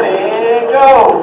ready, go.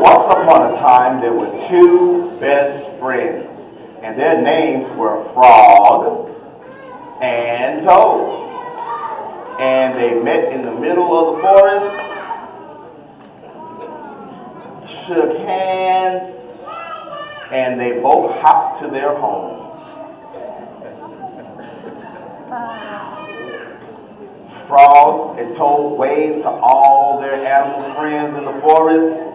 Once upon a time, there were two best friends, and their names were Frog and Toad. And they met in the middle of the forest, shook hands, and they both hopped to their homes. Frog and Toad waved to all their animal friends in the forest,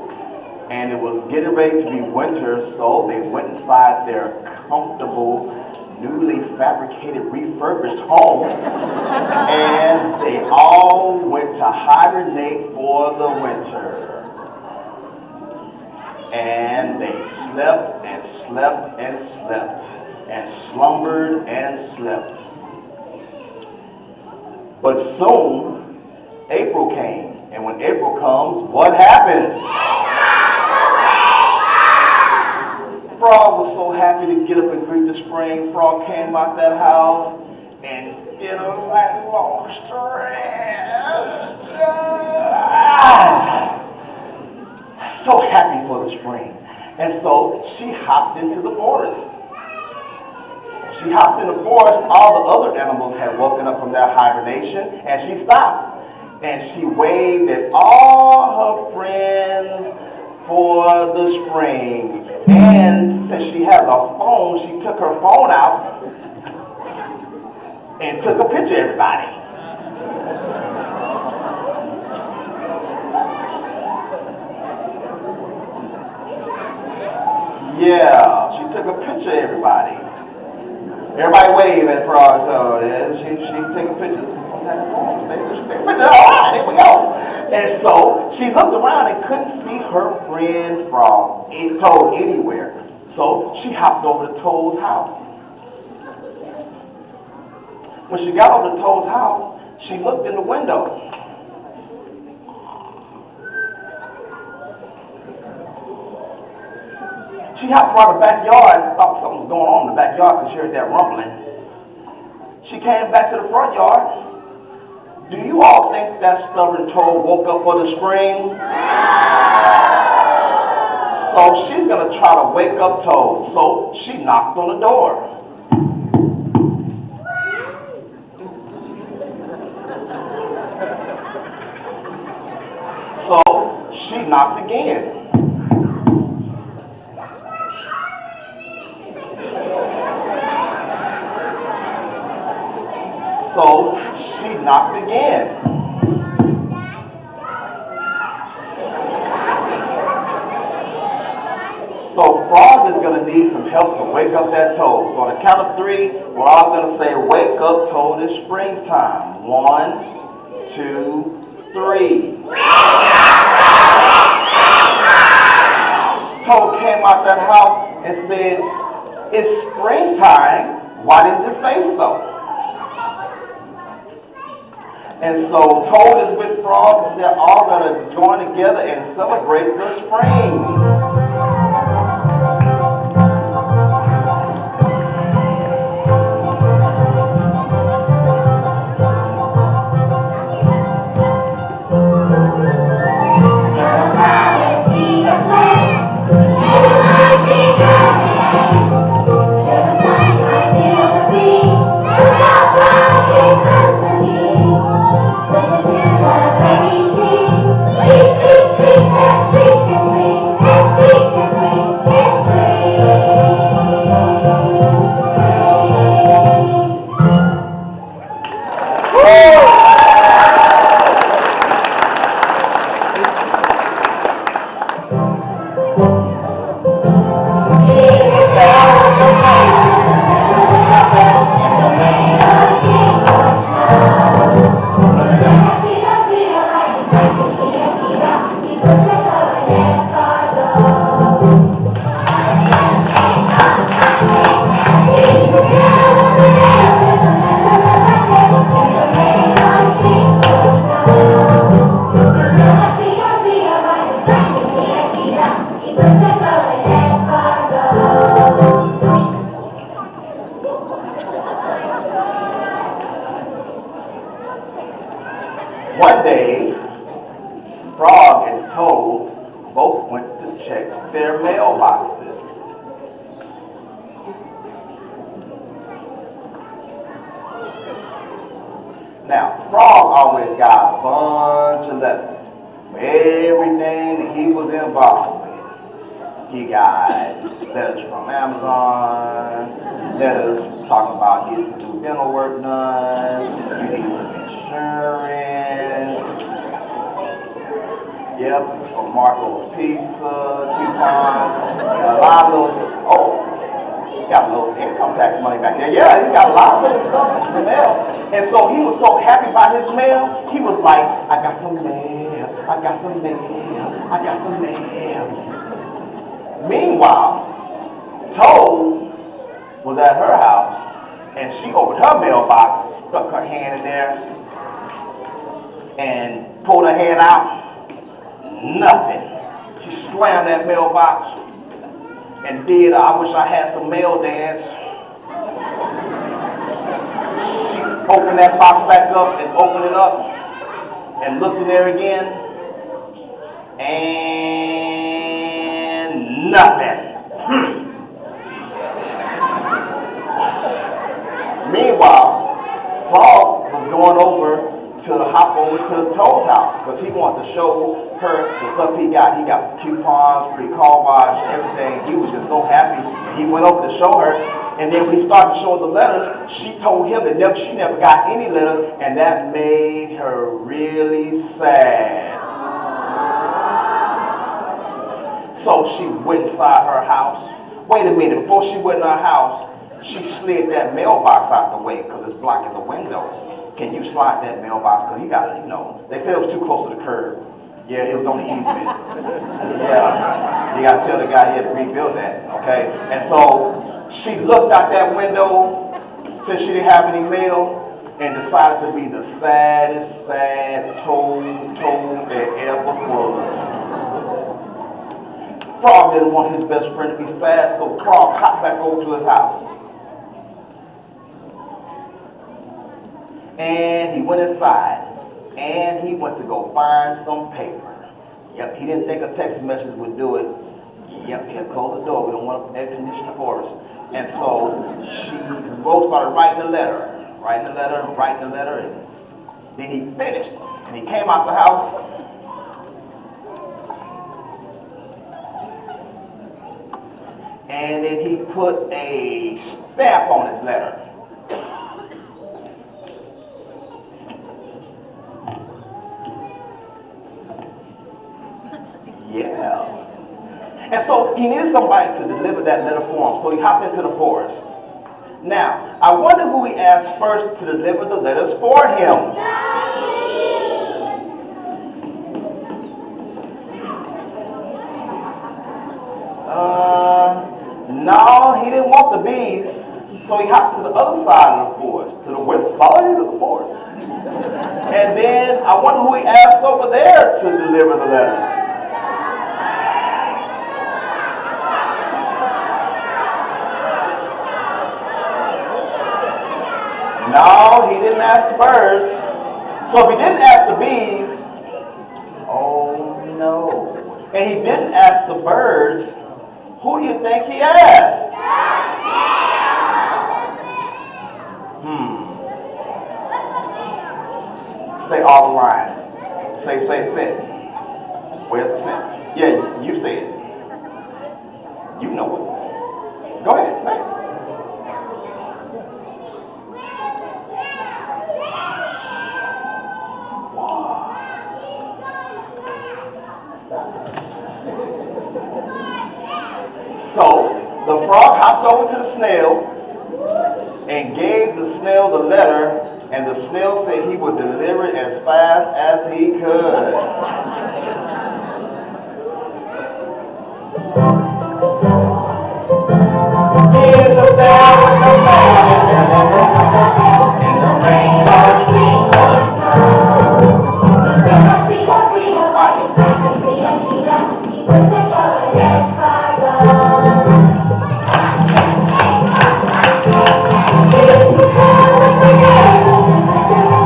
and it was getting ready to be winter, so they went inside their comfortable, newly fabricated, refurbished home, and they all went to hibernate for the winter. And they slept and slept and slept, and slumbered and slept. But soon, April came, and when April comes, what happens? Frog was so happy to get up and greet the spring. Frog came out that house and did a nice long stretch. So happy for the spring. And so she hopped into the forest. She hopped in the forest. All the other animals had woken up from their hibernation, and she stopped. And she waved at all her friends for the spring. And since she has a phone, she took her phone out and took a picture of everybody. Yeah, she took a picture of everybody. Everybody wave at Frog Toad, and she take a picture. All right, here we go. And so she looked around and couldn't see her friend Frog, Toad, anywhere. So she hopped over to Toad's house. When she got over to Toad's house, she looked in the window. She hopped around the backyard, thought something was going on in the backyard because she heard that rumbling. She came back to the front yard. Do you all think that stubborn Toad woke up for the spring? So she's going to try to wake up Toad. So she knocked on the door. So she knocked again. So she knocked again. So Frog is going to need some help to wake up that toad. So on the count of 3, we're all going to say, wake up, toad, it's springtime. 1, 2, 3. Toad came out that house and said, it's springtime. Why didn't you say so? And so Toad is with Frog, and they're all going to join together and celebrate the spring. One day, Frog and Toad both went to check their mailboxes. Now, Frog always got a bunch of letters for everything that he was involved with. He got letters from Amazon, letters talking about getting some new dental work done, you need some insurance, yep, from Marco's Pizza, coupons, got a lot of little, got a little income tax money back there. Yeah, he got a lot of little stuff in the mail. And so he was so happy about his mail, he was like, I got some mail, I got some mail, I got some mail. Meanwhile, Toad was at her house, and she opened her mailbox, stuck her hand in there, and pulled her hand out. Nothing. She slammed that mailbox and did I wish I had some mail dance. She opened that box back up and opened it up and looked in there again, and nothing. Meanwhile, Frog was going over to hop over to Toad's house because he wanted to show her the stuff he got. He got some coupons, free car wash, everything. He was just so happy. He went over to show her, and then when he started to show her the letters, she told him that she never got any letters, and that made her really sad. So she went inside her house. Wait a minute, before she went in her house, she slid that mailbox out the way because it's blocking the window. Can you slide that mailbox? Because you got to, they said it was too close to the curb. Yeah, it was on the easement. Yeah, you got to tell the guy he had to rebuild that, okay? And so she looked out that window since she didn't have any mail and decided to be the saddest, sad toad that ever was. Frog didn't want his best friend to be sad, so Frog hopped back over to his house. And he went inside, and he went to go find some paper. Yep, he didn't think a text message would do it. Yep, he had to close the door. We don't want air conditioner for us. And so Rose started writing the letter, and then he finished. And he came out the house, and then he put a stamp on his letter. Yeah. And so he needed somebody to deliver that letter for him, so he hopped into the forest. Now, I wonder who he asked first to deliver the letters for him. No, he didn't want the bees, so he hopped to the other side of the forest, to the west side of the forest. And then I wonder who he asked over there to deliver the letter. No, he didn't ask the birds. So if he didn't ask the bees, oh no. And he didn't ask the birds, who do you think he asked? Say all the lines. Say it. Where's the snap? Yeah, you say it. You know it. Go ahead, say it. So, the frog hopped over to the snail and gave the snail the letter, and the snail said he would deliver it as fast as he could. Here's the sound of the man in the rain or sea or snow. He must be what we are watching, exactly as she left. He was a good escargot. Here's the sound of the man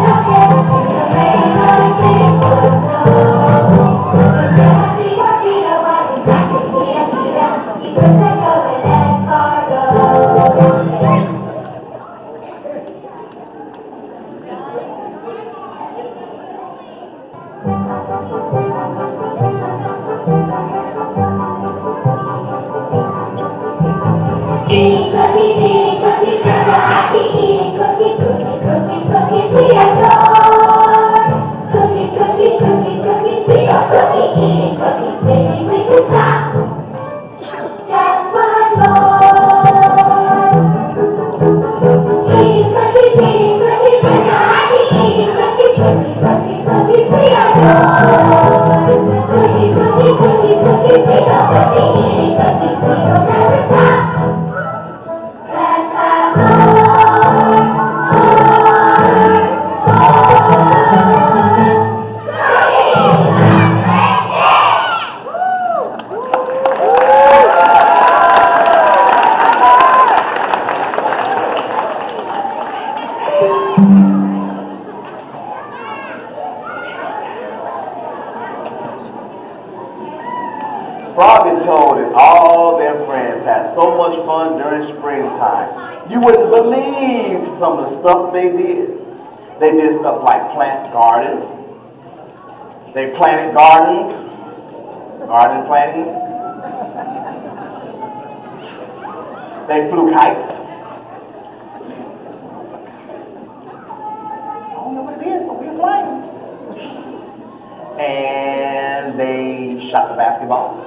in the rain or sea or snow. He must be what we are watching, exactly as she left. He was a good Eating cookies, we're so happy. Eating cookies, we adore. Cookies, we go cookie. Eating cookies, maybe we should stop. Just one more. Eating cookies, we're so happy. Eating cookies, we adore. Cookies, we go cookie. Eating cookies, we will never stop. Frog and Toad and all their friends had so much fun during springtime. You wouldn't believe some of the stuff they did. They did stuff like plant gardens. They planted gardens. Garden planting. They flew kites. I don't know what it is, but we were flying. And they shot the basketball.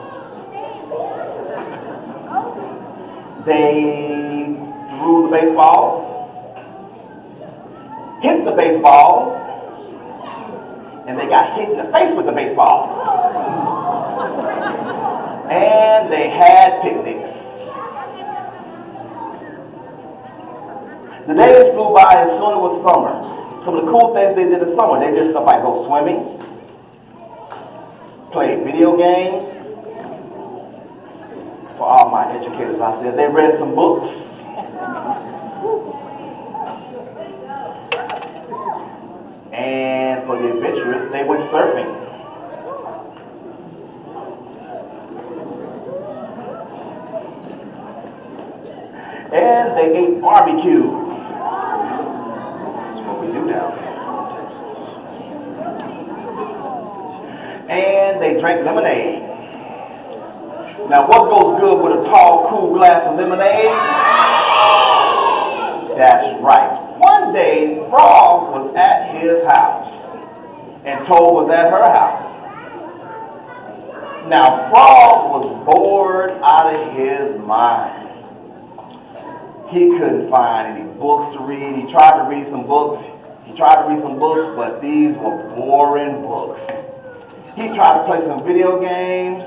They threw the baseballs, hit the baseballs, and they got hit in the face with the baseballs. And they had picnics. The days flew by and soon it was summer. Some of the cool things they did in summer, they did stuff like go swimming, play video games. For all my educators out there, they read some books. And for the adventurous, they went surfing. And they ate barbecue. That's what we do down there. And they drank lemonade. Now, what goes good with a tall, cool glass of lemonade? That's right. One day, Frog was at his house, and Toad was at her house. Now, Frog was bored out of his mind. He couldn't find any books to read. He tried to read some books. But these were boring books. He tried to play some video games,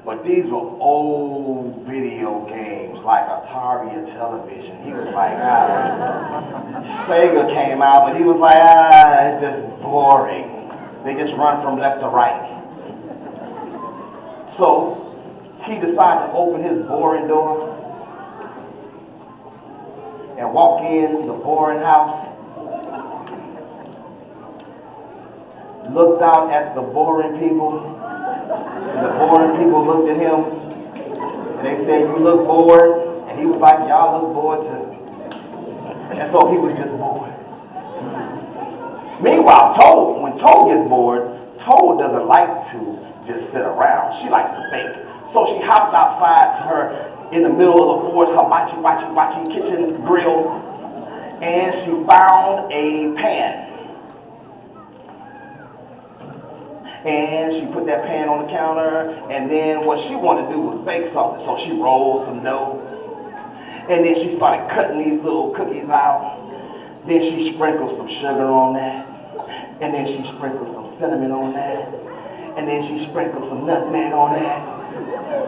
but these were old video games, like Atari or television. He was like, Sega came out, but he was like, it's just boring. They just run from left to right. So he decided to open his boring door and walk in the boring house, looked out at the boring people, and the boring people looked at him, and they said, you look bored, and he was like, y'all look bored too. And so he was just bored. Meanwhile, Toad, when Toad gets bored, Toad doesn't like to just sit around. She likes to bake. So she hopped outside to her, in the middle of the forest, her machi kitchen grill, and she found a pan. And she put that pan on the counter, and then what she wanted to do was bake something. So she rolled some dough, and then she started cutting these little cookies out. Then she sprinkled some sugar on that, and then she sprinkled some cinnamon on that, and then she sprinkled some nutmeg on that,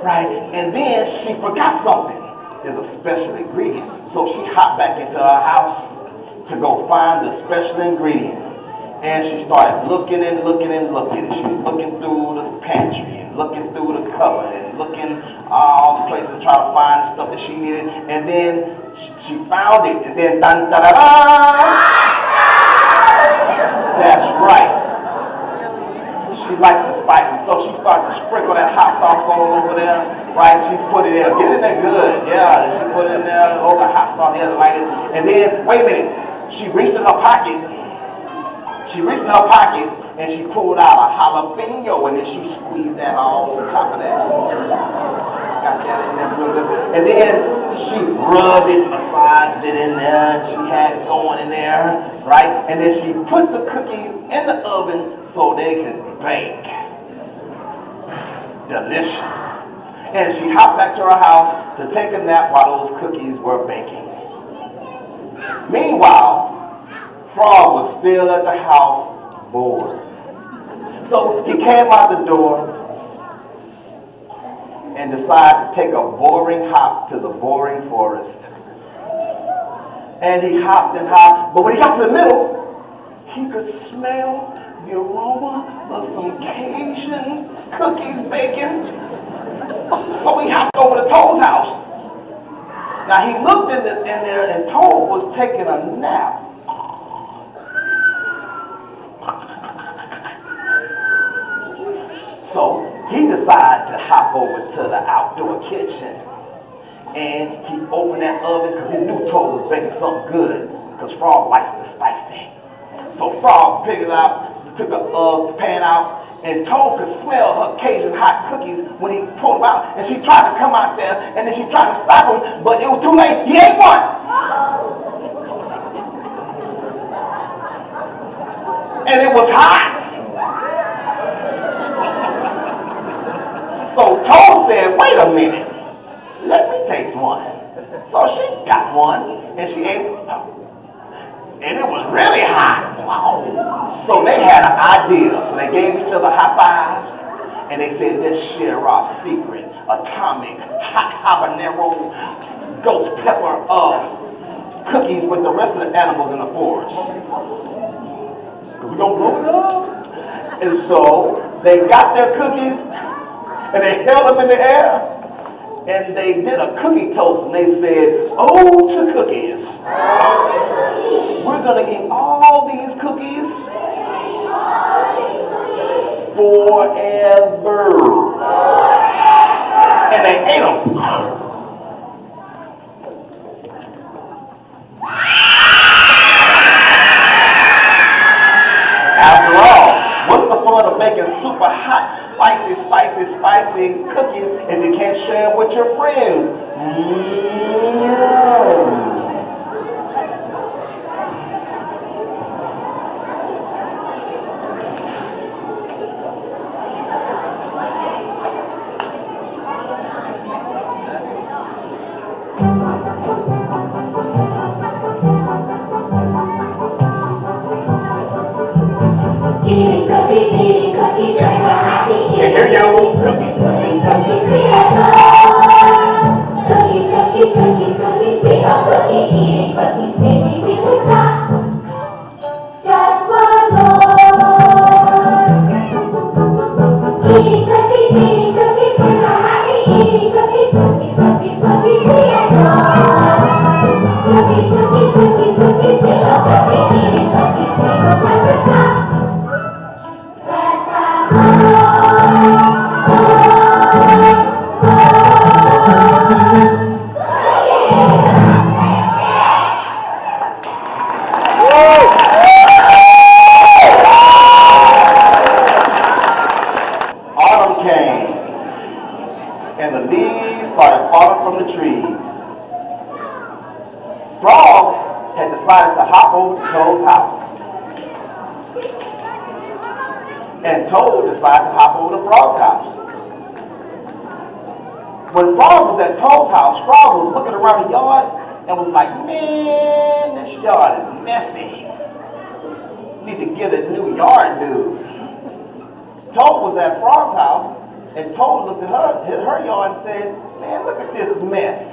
right? And then she forgot something. There's a special ingredient. So she hopped back into her house to go find the special ingredient. And she started looking and looking and looking. She's looking through the pantry and looking through the cupboard and looking all the places to try to find the stuff that she needed. And then she found it. And then, dun, da, da, da. That's right. She liked the spices. So she started to sprinkle that hot sauce all over there. Right? She's put it in. Get it in there good. Yeah. She put it in there. Oh, the hot sauce. Yeah, like it. And then, wait a minute. She reached in her pocket. And she pulled out a jalapeno, and then she squeezed that all on top of that. Got that in there real good. And then she rubbed it, massaged it in there. She had it going in there, right? And then she put the cookies in the oven so they could bake. Delicious. And she hopped back to her house to take a nap while those cookies were baking. Meanwhile, Frog was still at the house, bored. So he came out the door and decided to take a boring hop to the boring forest. And he hopped and hopped, but when he got to the middle, he could smell the aroma of some Cajun cookies baking. So he hopped over to Toad's house. Now he looked in there, and Toad was taking a nap. So he decided to hop over to the outdoor kitchen, and he opened that oven because he knew Toad was baking something good, because Frog likes the spicy. So Frog picked it out, took the pan out, and Toad could smell her Cajun hot cookies when he pulled them out, and she tried to come out there, and then she tried to stop him, but it was too late. He ate one. And it was hot. So Toad said, wait a minute, let me taste one. So she got one, and she ate it. And it was really hot. Wow. So they had an idea. So they gave each other high fives, and they said, let's share our secret atomic hot habanero ghost pepper cookies with the rest of the animals in the forest. We gonna blow it up. And so they got their cookies, and they held them in the air, and they did a cookie toast, and they said, oh, to cookies. We're going to eat all these cookies forever. And they ate them. After all, what's the fun of making super hot, spicy spicy cookies if you can't share them with your friends. Eating cookies, we're so happy. Can't hear you. Cookies, we adore. Cookies, we go cookie eating. Cookies, maybe we should stop. Just one more. Eating cookies, we're so happy. Eating cookies, we adore. Cookies, we go cookie eating. Cookies, we will never stop. Let's have more. Autumn came, and the leaves started falling from the trees. Frog had decided to hop over to Toad's house. And Toad decided to hop over to Frog's house. When Frog was at Toad's house, Frog was looking around the yard and was like, man, this yard is messy. Need to get a new yard, dude. Toad was at Frog's house, and Toad looked at her yard and said, man, look at this mess.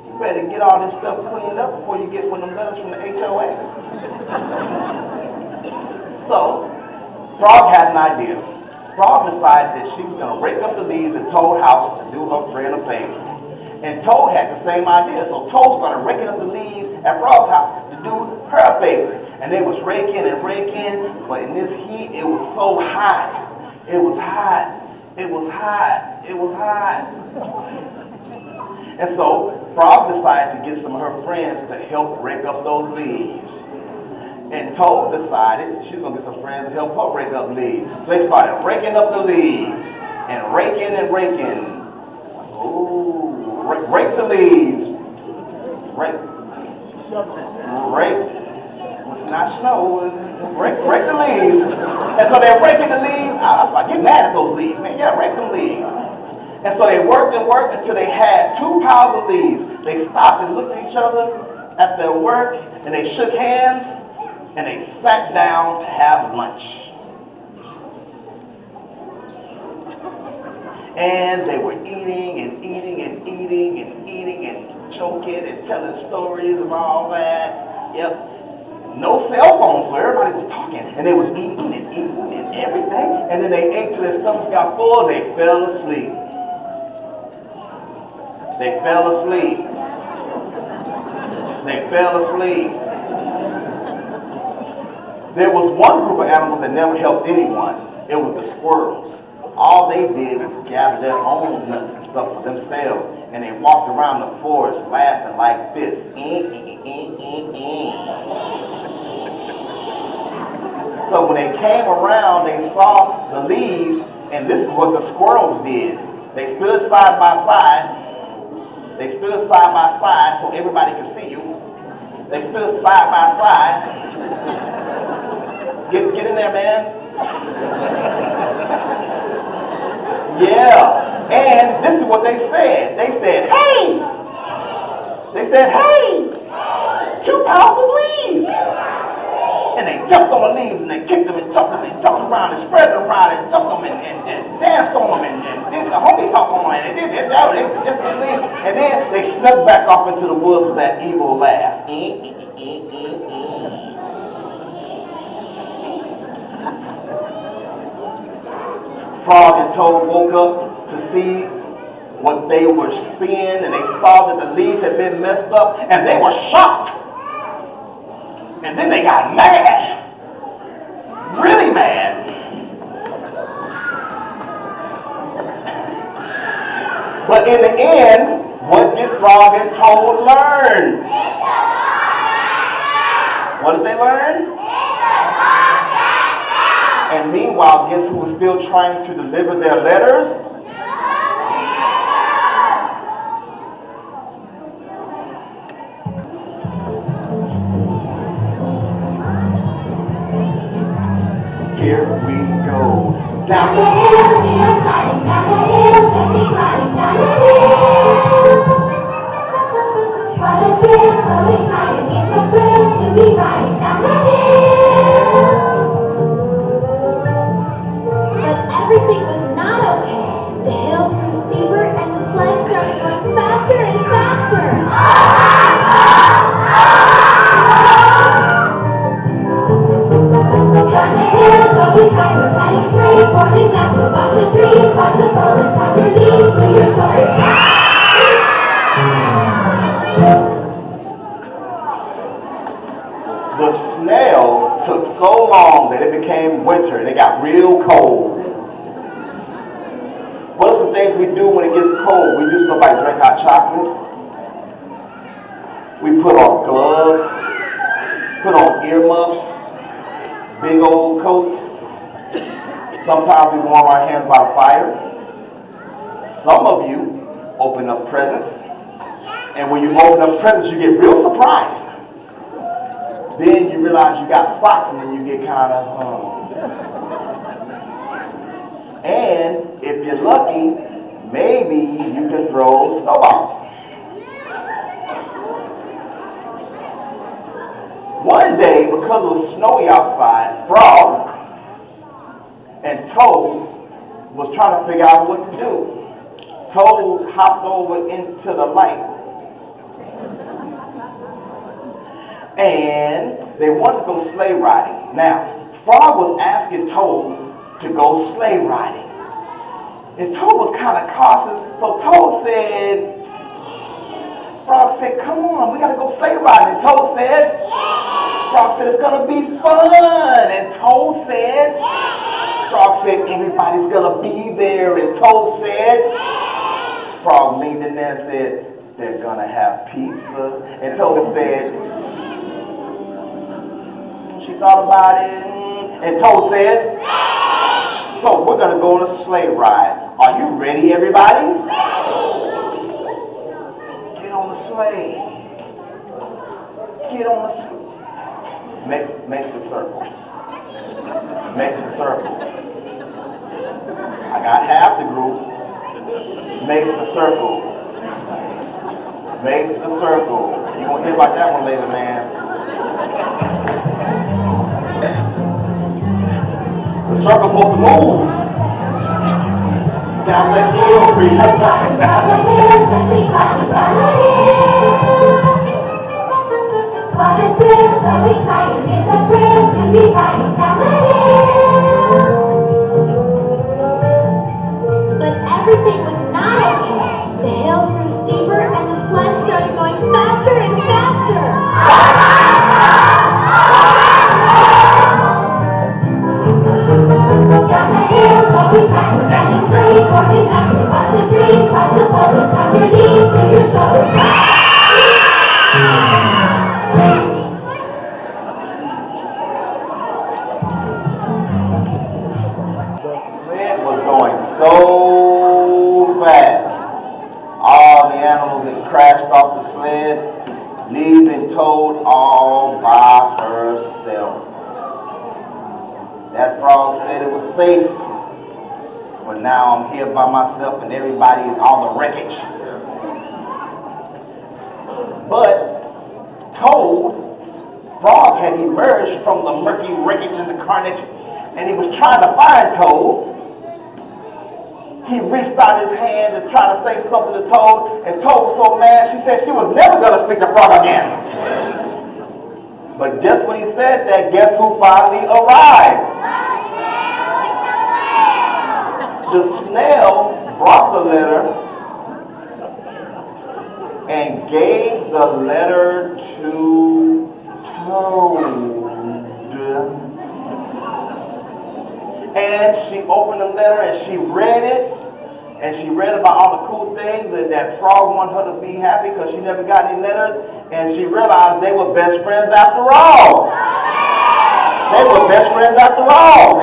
You better get all this stuff cleaned up before you get one of them letters from the HOA. So, Frog had an idea. Frog decided that she was going to rake up the leaves at Toad's house to do her friend a favor. And Toad had the same idea. So Toad's going to rake up the leaves at Frog's house to do her a favor. And they was raking, but in this heat, it was so hot. It was hot. And so Frog decided to get some of her friends to help rake up those leaves. And Toad decided she was going to get some friends to help her rake up leaves. So they started raking up the leaves. And raking. Ooh, rake the leaves. Rake. It's not snow. Rake the leaves. And so they're raking the leaves. I get mad at those leaves, man. Yeah, rake them leaves. And so they worked until they had 2 piles of leaves. They stopped and looked at each other at their work, and they shook hands, and they sat down to have lunch. And they were eating and choking and telling stories and all that. Yep. No cell phones, so everybody was talking. And they was eating and everything. And then they ate till their stomachs got full and they fell asleep. There was one group of animals that never helped anyone. It was the squirrels. All they did was gather their own nuts and stuff for themselves. And they walked around the forest laughing like this. So when they came around, they saw the leaves, and this is what the squirrels did. They stood side by side. So everybody could see you. They stood side by side. Get in there, man. Yeah. And this is what they said. They said, hey! 2 piles of leaves! And they jumped on the leaves and they kicked them and jumped around and spread them around and jumped them and danced on them and did the honky tonk on them and they did that. They just didn't leave. And then they snuck back off into the woods with that evil laugh. Frog and Toad woke up to see what they were seeing, and they saw that the leaves had been messed up, and they were shocked. And then they got mad, really mad. But in the end, what did Frog and Toad learn? What did they learn? And meanwhile, guess who was still trying to deliver their letters? Here we go. Down the hill, sliding down the hill, gently gliding down the hill. What a thrill, so exciting, it's a thrill to be riding down the hill. But everything was not okay. The hills grew steeper and the sled started going faster and faster. Down the hill, going faster, heading straight for disaster. Watch the trees, watch the foliage, tuck your knees to your shoulders. The snail took so long that it became winter and it got real cold. What are some things we do when it gets cold? We do stuff like drink hot chocolate. We put on gloves, put on earmuffs, big old coats. Sometimes we warm our hands by the fire. Some of you open up presents, and when you open up presents, you get real surprised. Then you realize you got socks, and then you get kind of And if you're lucky, maybe you can throw snowballs. One day, because it was snowy outside, Frog and Toad was trying to figure out what to do. Toad hopped over into the light. And they wanted to go sleigh riding. Now, Frog was asking Toad to go sleigh riding. And Toad was kind of cautious, so Frog said, come on, we got to go sleigh riding. And Frog said, it's going to be fun. And Frog said, everybody's going to be there. And Frog leaned in there and said, they're going to have pizza. And Toad said, she thought about it. And Toad said, so we're going to go on a sleigh ride. Are you ready, everybody? Get on the sleigh. Get on the sleigh. Make the circle. Make the circle. I got half the group. Make the circle. Make the circle. You gonna hear about that one later, man. The circle's supposed to move. Down the hill, down the hill, gently gliding down the hill. What a thrill, so exciting, it's a thrill to be riding down the hill. But everything was not okay. The hills grew steeper and the sled started going faster and faster. Down the hill, going faster, heading straight for disaster. Watch the trees, watch the foliage, tuck your knees to your shoulders. The sled was going so fast. All the animals had crashed off the sled, leaving Toad all by herself. That frog said it was safe, but now I'm here by myself and everybody is on the wreckage. But Frog had emerged from the murky wreckage and the carnage, and he was trying to find Toad. He reached out his hand to try to say something to Toad, and Toad was so mad, she said she was never going to speak to Frog again. But just when he said that, guess who finally arrived? The snail brought the letter and gave the letter to Toad. And she opened the letter and she read it. And she read about all the cool things and that Frog wanted her to be happy because she never got any letters. And she realized they were best friends after all. They were best friends after all.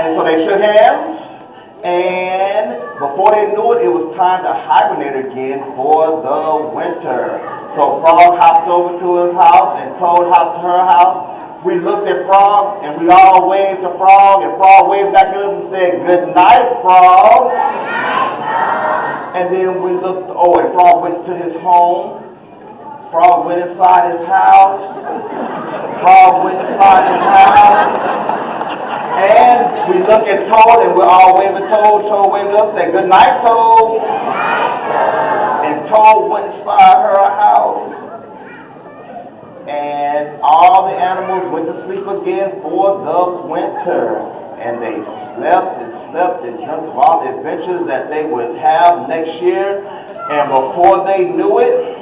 And so they shook hands, and before they knew it, it was time to hibernate again for the winter. So Frog hopped over to his house, and Toad hopped to her house. We looked at Frog, and we all waved to Frog, and Frog waved back at us and said, "Good night, Frog." And then we looked, and Frog went to his home. Frog went inside his house. Frog went inside his house. And we look at Toad, and we're all waving Toad. Toad waved us, said, "Good night, Toad." And Toad went inside her house. And all the animals went to sleep again for the winter. And they slept and dreamt of all the adventures that they would have next year. And before they knew it,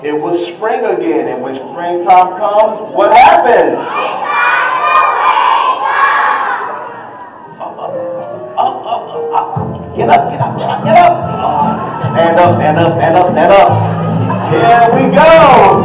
it was spring again. And when springtime comes, what happens? Get up. Stand up. Here we go.